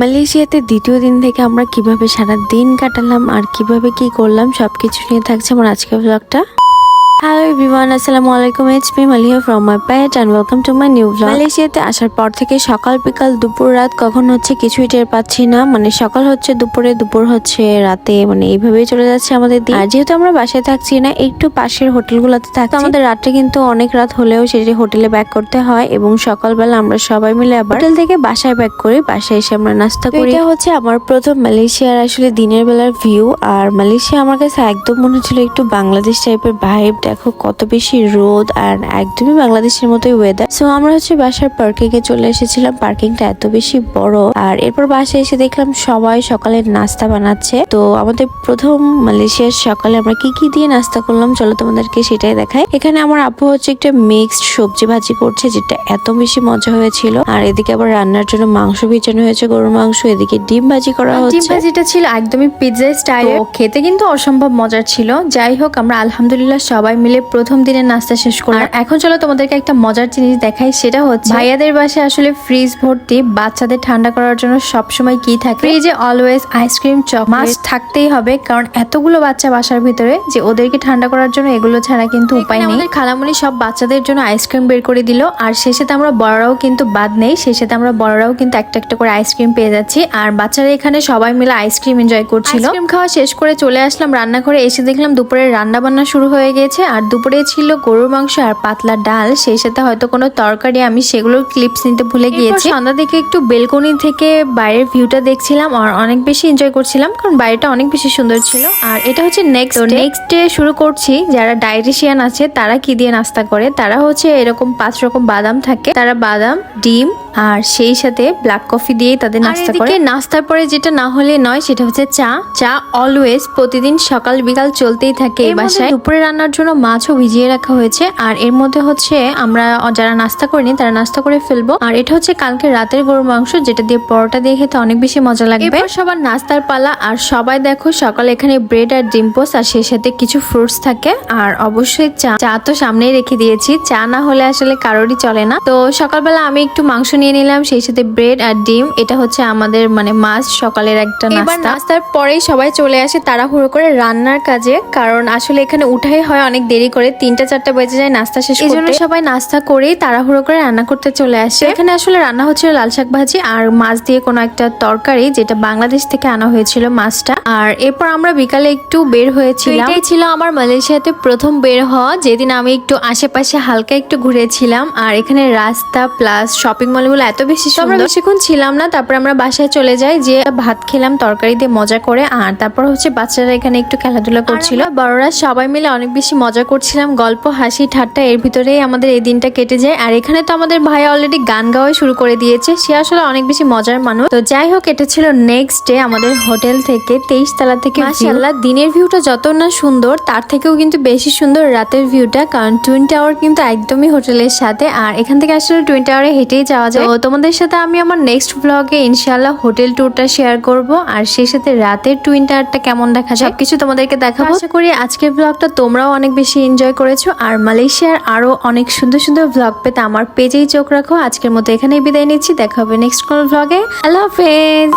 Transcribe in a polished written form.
মালয়েশিয়াতে দ্বিতীয় দিন থেকে আমরা কিভাবে সারা দিন কাটালাম আর কিভাবে কি করলাম সবকিছু নিয়ে থাকছে আমার আজকের ব্লগটা। হ্যালো এভরিওয়ান, আসসালামু আলাইকুম। It's me Maliya from my page and welcome to my new blog. মালয়েশিয়াতে আসার পর থেকে সকাল বিকাল দুপুর রাত কখন হচ্ছে কিছুই টের পাচ্ছি না। মানে সকাল হচ্ছে দুপুরে, দুপুর হচ্ছে রাতে, মানে এইভাবেই চলে যাচ্ছে আমাদের দিন। আর যেহেতু আমরা বাসায় থাকছি না, একটু পাশের হোটেলগুলোতে থাকছি, আমাদের রাত্রে কিন্তু অনেক রাত হলেও সেটি হোটেলে ব্যাক করতে হয় এবং সকালবেলা আমরা সবাই মিলে আবার হোটেল থেকে বাসায় ব্যাক করি। বাসায় এসে আমরা নাস্তা করি। এটা হচ্ছে আমার প্রথম মালয়েশিয়ার আসলে দিনের বেলার ভিউ। আর মালয়েশিয়া আমার কাছে একদম মনে হচ্ছিল একটু বাংলাদেশ টাইপের ভাইব। দেখো কত বেশি রোদ আর একদমই বাংলাদেশের মতোই ওয়েদার। সো আমরা হচ্ছে বাসার পার্কিং এ চলে এসেছিলাম। পার্কিংটা এত বেশি বড়। আর এরপর বাসায় এসে দেখলাম সবাই সকালে নাস্তা বানাচ্ছে। তো আমাদের প্রথম মালয়েশিয়ার সকালে আমরা কি কি দিয়ে নাস্তা করলাম চলো তোমাদেরকে সেটাই দেখাই। এখানে আমার আপু হচ্ছে একটা মিক্সড সবজি ভাজি করছে, যেটা এত বেশি মজা হয়েছিল। আর এদিকে আবার রান্নার জন্য মাংস ভিজানো হয়েছে, গরুর মাংস। এদিকে ডিম ভাজি করা হচ্ছে। ডিম ভাজিটা ছিল একদমই পিৎজা স্টাইল, খেতে কিন্তু অসম্ভব মজার ছিল। যাই হোক, আমরা আলহামদুলিল্লাহ সবাই মিলে প্রথম দিনের নাস্তা শেষ করলাম। এখন চলো তোমাদেরকে একটা মজার জিনিস দেখাই। সেটা হচ্ছে ভাইয়াদের বাসায় আসলে ফ্রিজ ভর্তি বাচ্চাদের ঠান্ডা করার জন্য সবসময় কি থাকে, ফ্রিজে অলওয়েজ আইসক্রিম, চকলেট থাকতেই হবে। কারণ এতগুলো বাচ্চা বাসার ভিতরে যে ওদেরকে ঠান্ডা করার জন্য এগুলো ছাড়া কিন্তু উপায় নেই। আমাদের খালামুনি সব বাচ্চাদের জন্য আইসক্রিম বের করে দিল। আর সেই সাথে আমরা বড়রাও কিন্তু বাদ নেই, সেই সাথে আমরা বড়রাও কিন্তু একটা একটা করে আইসক্রিম পেয়ে যাচ্ছি। আর বাচ্চারা এখানে সবাই মিলে আইসক্রিম এনজয় করছিল। আইসক্রিম খাওয়া শেষ করে চলে আসলাম রান্নাঘরে। এসে দেখলাম দুপুরের রান্না বান্না শুরু হয়ে গেছে। আর দুপুরে ছিল গরুর মাংস আর পাতলা ডাল, সেই সাথে হয়তো কোনো তরকারি, আমি সেগুলোর ক্লিপস নিতে ভুলে গিয়েছি। সন্ধ্যা থেকে একটু বেলকনি থেকে বাইরের ভিউটা দেখছিলাম আর অনেক বেশি এনজয় করছিলাম, কারণ বাড়িটা অনেক বেশি সুন্দর ছিল। আর এটা হচ্ছে নেক্সট ডে শুরু করছি। যারা ডায়েটিশিয়ান আছে তারা কি দিয়ে নাস্তা করে, তারা হচ্ছে এরকম 5 রকম বাদাম থাকে, তারা বাদাম, ডিম আর সেই সাথে ব্ল্যাক কফি দিয়ে তাদের নাস্তা করে। নাস্তার পরে যেটা না হলে নয় সেটা হচ্ছে চা অলওয়েজ প্রতিদিন সকাল বিকাল চলতেই থাকে এই বাসায়। দুপুরে রান্নার জন্য মাছও ভিজিয়ে রাখা হয়েছে। আর এর মধ্যে হচ্ছে আমরা যারা নাস্তা করিনি তারা নাস্তা করে ফেলবো। আর এটা হচ্ছে কালকে রাতের গরুর মাংস, যেটা দিয়ে পরোটা দিয়ে খেতে অনেক বেশি মজা লাগবে। সবার নাস্তার পালা। আর সবাই দেখো সকালে এখানে ব্রেড আর ডিম পোস্ট আর সেই সাথে কিছু ফ্রুটস থাকে। আর অবশ্যই চা তো সামনেই রেখে দিয়েছি, চা না হলে আসলে কারোরই চলে না। তো সকালবেলা আমি একটু মাংস নিয়ে নিলাম, সেই সাথে ব্রেড আর ডিম। এটা হচ্ছে আমাদের মানে মাছ সকালের একটা নাস্তা। নাস্তার পরেই সবাই চলে আসে তাড়াহুড়ো করে রান্নার কাজে, কারণ আসলে এখানে উঠাই হয় অনেক দেরি করে, 3টা-4টা বেজে যায় নাস্তা শেষ করতে। এজন্য সবাই নাস্তা করেই তাড়াহুড়ো করে রান্না করতে চলে আসে। এখানে আসলে রান্না হচ্ছিল লাল শাক ভাজি আর মাছ দিয়ে কোনো একটা তরকারি, যেটা বাংলাদেশ থেকে আনা হয়েছিল মাছটা। আর এরপর আমরা বিকালে একটু বের হয়েছিলাম। এটাই ছিল আমার মালয়েশিয়াতে প্রথম বের হওয়া, যেদিন আমি একটু আশেপাশে হালকা একটু ঘুরেছিলাম। আর এখানে রাস্তা প্লাস শপিং মলগুলো এত বেশি সুন্দর। আমরা বেশিক্ষণ ছিলাম না, তারপর আমরা বাসায় চলে যাই, যে ভাত খেলাম তরকারি দিয়ে মজা করে। আর তারপর হচ্ছে বাচ্চারা এখানে একটু খেলাধুলা করছিল, বড়রা সবাই মিলে অনেক বেশি মজা করছিলাম, গল্প হাসি ঠাট্টা, এর ভিতরেই আমাদের এই দিনটা কেটে যায়। আর এখানে তো আমাদের ভাইয়া অলরেডি গান গাওয়া শুরু করে দিয়েছে, সে আসলে অনেক বেশি মজার মানুষ। তো যাই হোক, এটা ছিল নেক্সট ডে আমাদের হোটেল থেকে 23 তলা থেকে। মাশাআল্লাহ, দিনের ভিউটা যত না সুন্দর তার থেকেও কিন্তু বেশি সুন্দর রাতের ভিউটা, কারণ টুইন টাওয়ার কিন্তু একদমই হোটেলের সাথে। আর এখান থেকে আসলে টুইন টাওয়ারে হেঁটেই যাওয়া যায়। তো তোমাদের সাথে আমি আমার নেক্সট ব্লগে ইনশাআল্লাহ হোটেল ট্যুরটা শেয়ার করব, আর সেই সাথে রাতের টুইন টাওয়ারটা কেমন দেখা যায় সবকিছু তোমাদেরকে দেখাবো। আশা করি আজকের ব্লগটা তোমরাও অনেক বেশি এনজয় করেছো। আর মালয়েশিয়ার আরো অনেক সুন্দর সুন্দর ব্লগ পেতে আমার পেজেই চোখ রাখো। আজকের মতো এখানেই বিদায় নিচ্ছি, দেখা হবে নেক্সট কোন ব্লগে। আল্লাহ হাফেজ।